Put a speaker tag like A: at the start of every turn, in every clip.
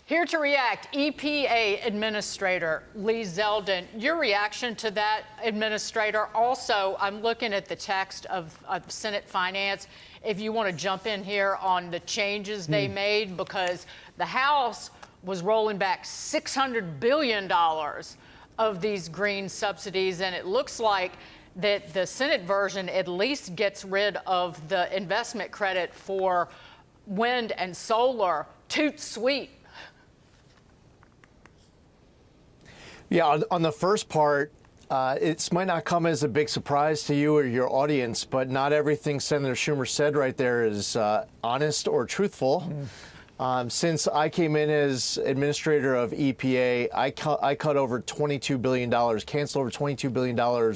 A: Here to react, EPA Administrator Lee Zeldin. Your reaction to that, Administrator. Also, I'm looking at the text of Senate Finance. If you want to jump in here on the changes they made, because the House was rolling back $600 billion of these green subsidies, and it looks like that the Senate version at least gets rid of the investment credit for wind and solar. Toot sweet.
B: Yeah, on the first part, it might not come as a big surprise to you or your audience, but not everything Senator Schumer said right there is honest or truthful. Since I came in as administrator of EPA, I cut over $22 billion, canceled over $22 billion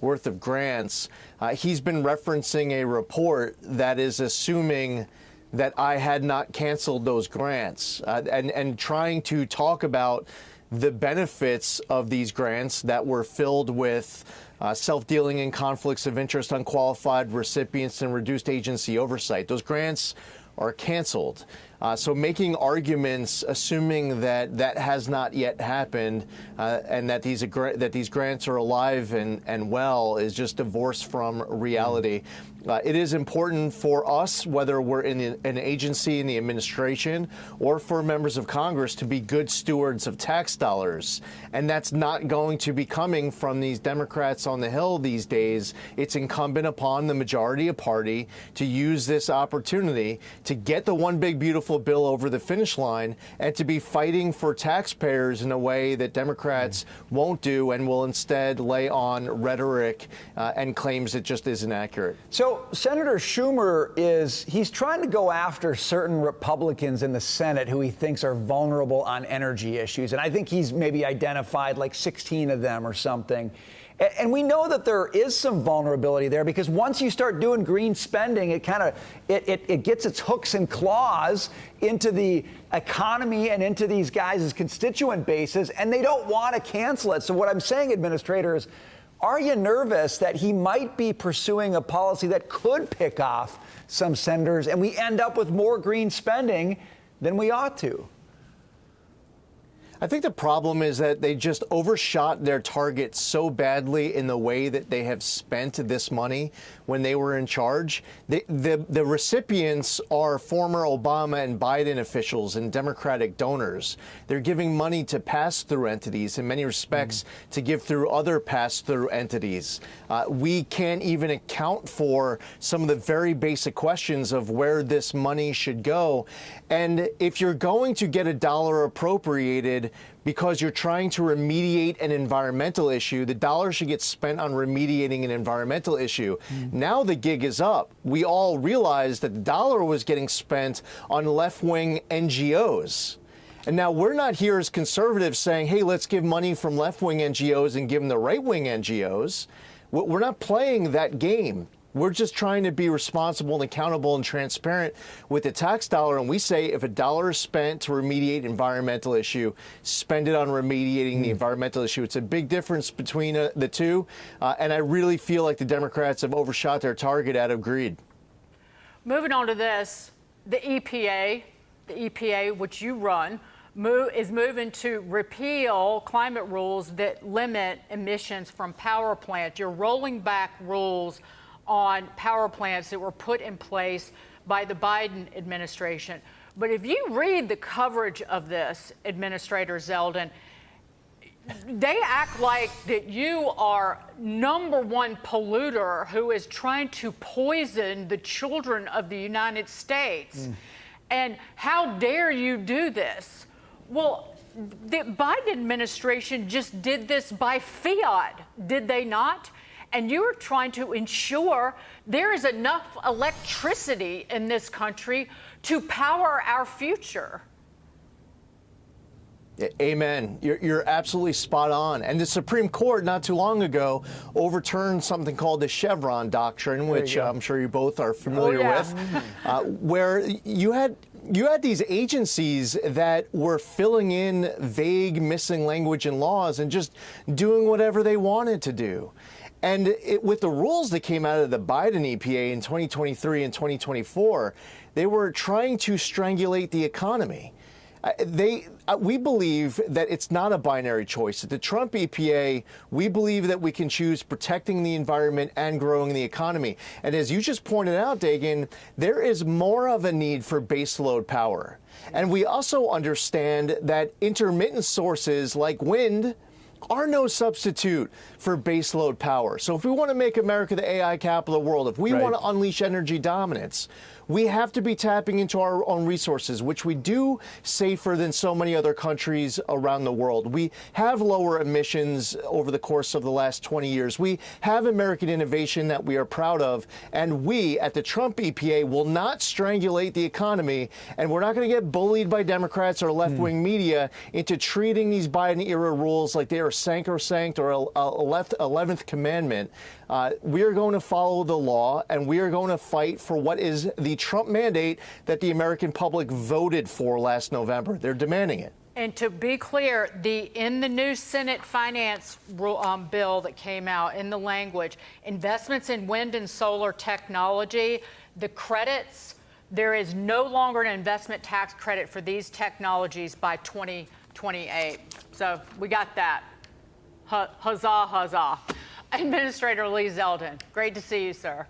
B: worth of grants. He's been referencing a report that is assuming that I had not canceled those grants and trying to talk about the benefits of these grants that were filled with self-dealing and conflicts of interest, unqualified recipients, and reduced agency oversight. Those grants are canceled. So making arguments assuming that that has not yet happened and that these grants are alive and well is just divorced from reality. It is important for us, whether we're in an agency in the administration or for members of Congress, to be good stewards of tax dollars. And that's not going to be coming from these Democrats on the Hill these days. It's incumbent upon the majority party to use this opportunity to get the one big beautiful bill over the finish line and to be fighting for taxpayers in a way that Democrats won't do and will instead lay on rhetoric and claims that just isn't accurate.
C: So Senator Schumer he's trying to go after certain Republicans in the Senate who he thinks are vulnerable on energy issues. And I think he's maybe identified like 16 of them or something. And we know that there is some vulnerability there because once you start doing green spending, it gets its hooks and claws into the economy and into these guys' constituent bases, and they don't want to cancel it. So what I'm saying, Administrator, is are you nervous that he might be pursuing a policy that could pick off some senators and we end up with more green spending than we ought to?
B: I think the problem is that they just overshot their target so badly in the way that they have spent this money when they were in charge. The recipients are former Obama and Biden officials and Democratic donors. They're giving money to pass-through entities, in many respects, to give through other pass-through entities. We can't even account for some of the very basic questions of where this money should go. And if you're going to get a dollar appropriated because you're trying to remediate an environmental issue, the dollar should get spent on remediating an environmental issue. Now the gig is up. We all realized that the dollar was getting spent on left-wing NGOs. And now we're not here as conservatives saying, hey, let's give money from left-wing NGOs and give them to right-wing NGOs. We're not playing that game. We're just trying to be responsible and accountable and transparent with the tax dollar. And we say if a dollar is spent to remediate an environmental issue, spend it on remediating the environmental issue. It's a big difference between the two. And I really feel like the Democrats have overshot their target out of greed.
A: Moving on to this, the EPA, which you run, is moving to repeal climate rules that limit emissions from power plants. You're rolling back rules on power plants that were put in place by the Biden administration. But if you read the coverage of this, Administrator Zeldin, they act like that you are #1 polluter who is trying to poison the children of the United States. And how dare you do this? Well, the Biden administration just did this by fiat, did they not? And you're trying to ensure there is enough electricity in this country to power our future.
B: Amen. You're absolutely spot on. And the Supreme Court not too long ago overturned something called the Chevron doctrine, which I'm sure you both are familiar with, where you had these agencies that were filling in vague missing language in laws and just doing whatever they wanted to do. And with the rules that came out of the Biden EPA in 2023 and 2024, they were trying to strangulate the economy. We believe that it's not a binary choice. At the Trump EPA, we believe that we can choose protecting the environment and growing the economy. And as you just pointed out, Dagan, there is more of a need for baseload power. And we also understand that intermittent sources like wind are no substitute for baseload power. So if we want to make America the AI capital of the world, if we want to unleash energy dominance, we have to be tapping into our own resources, which we do safer than so many other countries around the world. We have lower emissions over the course of the last 20 years. We have American innovation that we are proud of, and we at the Trump EPA will not strangulate the economy, and we're not going to get bullied by Democrats or left-wing media into treating these Biden-era rules like they are sacrosanct or a 11th commandment. We are going to follow the law, and we are going to fight for what is the Trump mandate that the American public voted for last November. They're demanding it.
A: And to be clear, in the new Senate finance bill that came out, in the language, investments in wind and solar technology, the credits, there is no longer an investment tax credit for these technologies by 2028. So we got that. Huzzah, huzzah. Administrator Lee Zeldin, great to see you, sir.